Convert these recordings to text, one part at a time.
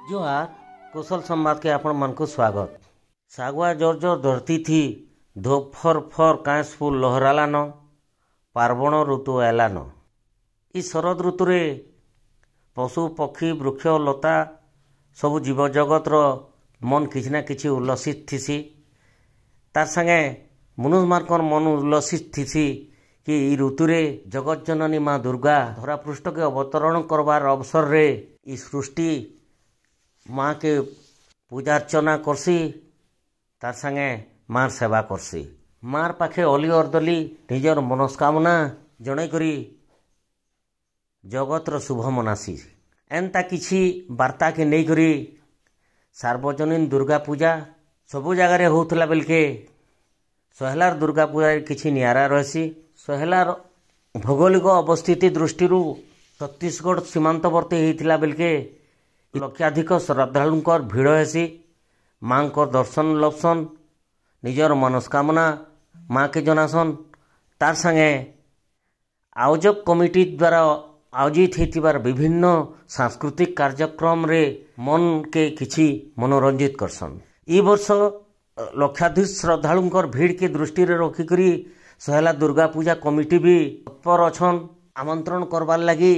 जोहार कुशल संवाद के आपण मन को स्वागत। सागुआ जोर जोर धरती थी धोप फर फर कांस फूल लहरालान पार्वण ऋतु आलान। इ शरद ऋतु रे पशु पक्षी वृक्ष लता सब जीव जगत रो मन किछि ना किछि उल्लसित थिसी। तार संगे मनुष्य मार्कर मन उल्लसित थिसी कि इ ऋतु रे जगत जननी माँ दुर्गा धरा पृष्ठ के अवतरण करवार अवसर रे इ सृष्टि माँ के पूजा अर्चना करसी। तार संगे मार सेवा करसी। मार पाखे अली अर्दली निजर मनस्कामना जणै करी जगतर शुभ मनासी। एंता किछि वार्ता के नहीं करी सार्वजनीन दुर्गा पूजा सबु जगार होउथला बेलके सोहेलार दुर्गा पूजा किछि नियारा रहसी। सोहेलार भौगोलिक अवस्थिति दृष्टि छत्तीसगढ़ सीमांतवर्ती होइथिला बेलके लक्षाधिक श्रद्धालुंकर भिड़ हेसी। माँ को दर्शन लभसन निजर मनस्कामना माँ के जनासन। तार संगे आयोजक कमिटी द्वारा आयोजित होइथिबार विभिन्न सांस्कृतिक कार्यक्रम रे मन के किछि मनोरंजित करसन। ई वर्ष लक्षाधिक श्रद्धालुंकर भीड़ के दृष्टि रे रखी करी सोहेला दुर्गा पूजा कमिटी भी तत्पर अछन आमंत्रण करवार लगी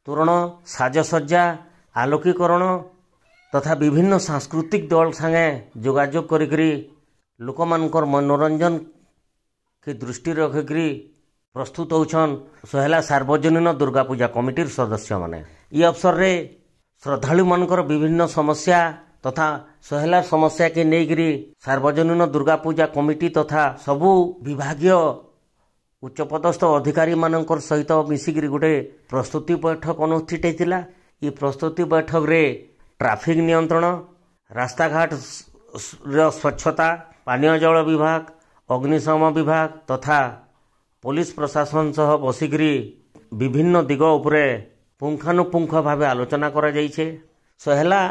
तोरण साजसज्जा आलोकीकरण तथा विभिन्न सांस्कृतिक दल संगे जोगाजोग करी लोक मानकर मनोरंजन के दृष्टि रखिकी प्रस्तुत होछन सोहेला सार्वजनीन दुर्गा पूजा कमिटी सदस्य माने। ई अवसर रे श्रद्धालु मानकर विभिन्न समस्या तथा सोहेला समस्या के नेइकरी सार्वजनीन दुर्गा पूजा कमिटी तथा सबु विभागीय उच्चपदस्थ अधिकारी मानकर सहित मिसिकरी गोटे प्रस्तुति बैठक अनुष्ठित होइतिला। ये प्रस्तुति बैठक रे ट्रैफिक नियंत्रण रास्ता घाट स्वच्छता पानीय जल विभाग अग्निशम विभाग तथा पुलिस प्रशासन सह बसिकरी विभिन्न दिग उपरे पुंखानुपुंख भाव आलोचना करा जाइछे। सोहेला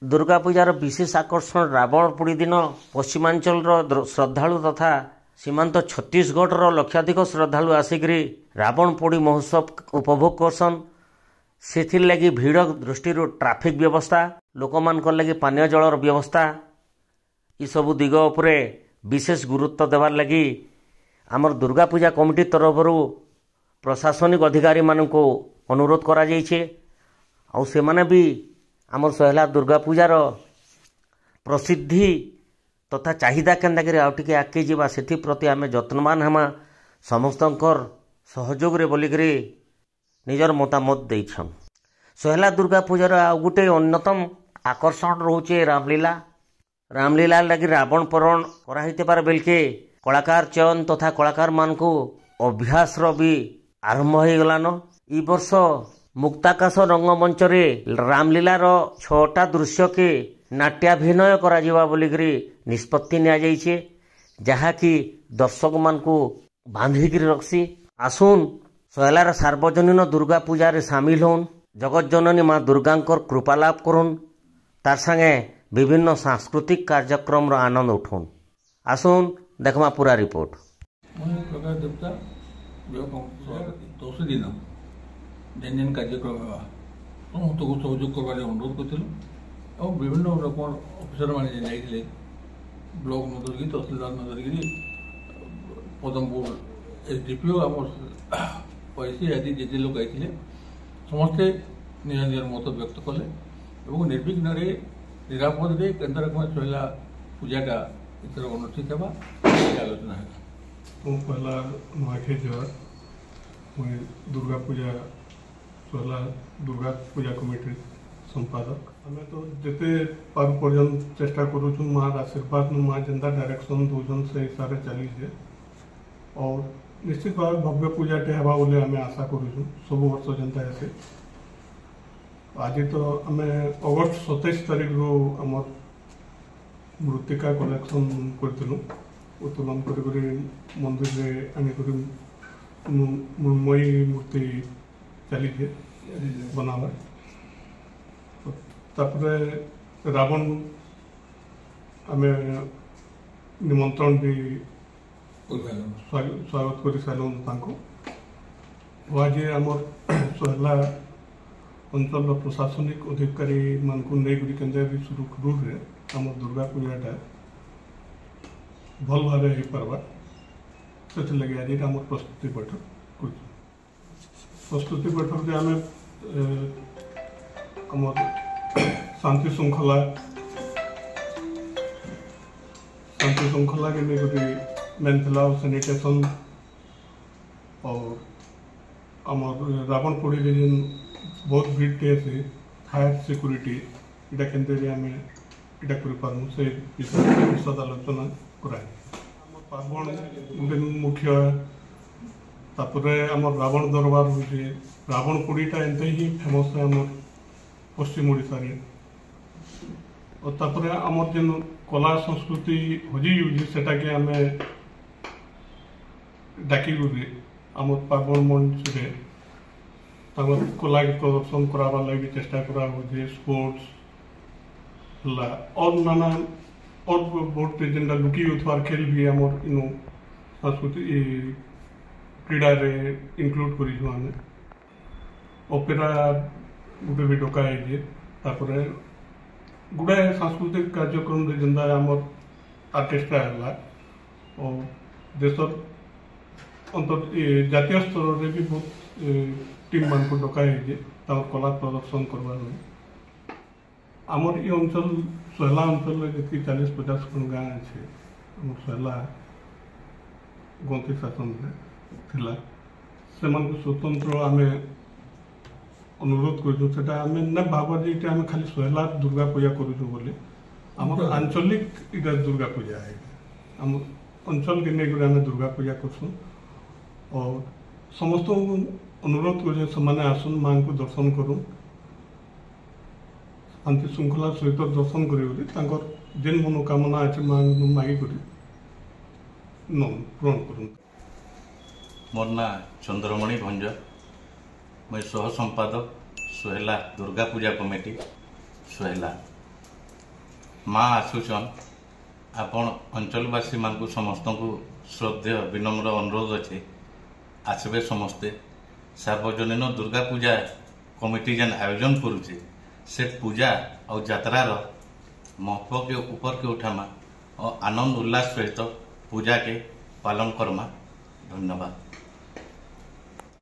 दुर्गा पूजार विशेष आकर्षण रावण पोड़ी दिन पश्चिमांचल श्रद्धालु तथा सीमांत छत्तीसगढ़ लक्षाधिक श्रद्धालु आसिकरी रावण पोड़ी महोत्सव उपभोग करसन। सेथिर लगी भीड़ दृष्टि ट्रैफिक व्यवस्था लोक मानकर लगी पानीय जलर व्यवस्था ये सबु दिग उपरे विशेष गुरुत्व देवार लगी आमर दुर्गा पूजा कमिटी तरफ प्रशासनिक अधिकारी मानको अनुरोध करा जाइछे। आउ से माने भी आमर सोहेला दुर्गा पूजार प्रसिद्धि तथा चाहिदा केन्दा करी आउ टिके आगे जीवा सेथि प्रति आमे जत्नवान हेमा समस्तंकर सहयोग रे बोलिकरी निजर मतामत देइछन। सोहेला दुर्गा पूजार आउ गुटे अन्यतम आकर्षण रोचे रामलीला। रामलीला लगी रावण परण कराइतेबार बेलके कलाकार चयन तथा कलाकार मानकु अभ्यास भी आरंभ हो गलान। ई वर्ष मुक्ताकाश रंगमंच रे रामलीलार 6टा दृश्य के नाट्याभिनय करा जिवा बोलिकरी निष्पत्ति निया जाइछे जहा कि दर्शक मानकु बांधिकरी रखसी। आसुन सोहेलार सार्वजनीन दुर्गा पूजा रे शामिल होन जगत जननी माँ दुर्गांकर कृपा लाभ करुन तार संगे विभिन्न सांस्कृतिक कार्यक्रम आनंद उठौन। आसुन देखमा पूरा रिपोर्ट। प्रकाश देवता जो 10 दिन जेन जेन कार्यक्रम है समस्त को सहयोग करवार अनुरोध कर विभिन्न रकम अफिसर मैंने जाइए ब्लॉक न धरिकी तहसिलदार न धरिकी पदमपुर एसडीपीओ आम पैसी आदि जे लोग आते समस्ते निज निज मत व्यक्त कले और निर्विघ्न निरापद केन्द्र रकम सोहेला पूजाटा इतर अनुष्ठित होगा आलोचना है। पहला नुआखाई जोहार मुझे दुर्गा पूजा सोहेला दुर्गा पूजा कमिटी संपादक आम तो जिते पार पर्यंत चेष्टा करूँ माँ आशीर्वाद माँ जेनता डायरेक्शन दौन से हिसाब से चलीजे और निश्चित भाव भव्य पूजाटे हवा बोले आम आशा करूँ सब वर्ष जेनता है। आज तो आम अगस्ट 27 तारीख रू आम मृत्तिका कलेक्शन करूँ उत्तोलन कर मंदिर में आनिक मृण्मयी मूर्ति चली बनावा तापर रावण आम निमंत्रण भी स्वागत कर सारूँ आज आमर सोहेला अंचल प्रशासनिक अधिकारी मान को नहीं केन्द्र सुरुखुरू रे आम दुर्गा पूजाटा भल भाव हो पार्बा से लगे आज आम प्रस्तुति बैठक कर प्रस्तुति बैठक में आम शांति श्रृंखला के नहीं मेन थी सैनिटेशन और आम रावण पोड़ी जेन बहुत भीड़ टे से फायर सिक्यूरीटी इटा केन्द्र आम इटा कर से विशद आलोचना कराए पार्वण गोटे मुख्य तापर आम रावण दरबार हो रावण पोड़ीटा एंते ही फेमस है आम पश्चिम ओडिशा रे और तापर आमर जेन कला संस्कृति हजि सेटा के आम डाकी आम पार्वण मंच रे कला के प्रदर्शन करावा लगी चेष्टा करा स्पोर्ट्स और नाना और बहुत जेनटा लुकी होथवार खेल भी आमर इनो संस्कृति क्रीड़ा रे इंक्लूड करिछु आमे ओपेरा गुटे भी डका है तापर गुड़ाए सांस्कृतिक कार्यक्रम जेनता आमर आर्केस्ट्रा है और देशर अंतर जातीय स्तर में भी बहुत टीम मान को डकाई कला प्रदर्शन करवार आमर ये अंचल सोहला अंचल जी 40-50 खंड गाँ अच्छे आम सोहला गंती शासन थिला से स्वतंत्र आम अनुरोध कर भाव जे आम खाली सोहला दुर्गा पूजा करूँ आम आंचलिक इटा दुर्गा पूजा है आम अंचल के नहीं आम दुर्गा पूजा करसूँ और समस्त अनुरोध कर आसन माँ को दर्शन करूँ शांति श्रृंखला सहित दर्शन कर जेन मनोकामना अच्छे माँ मागिक पूरण कर मोर ना चंद्रमणि भंज मैं सह संपादक सोहेला दुर्गा पूजा कमिटी सोहेला माँ आसुचन आपण अंचलवासी मान समस्त को श्रद्धेय विनम्र अनुरोध अच्छे आसबे समस्ते सार्वजनीन दुर्गा पूजा कमिटी जेन आयोजन करुचे से पूजा और यात्रार महत्व के ऊपर के उठामा और आनंद उल्लास सहित पूजा के पालन करमा। धन्यवाद।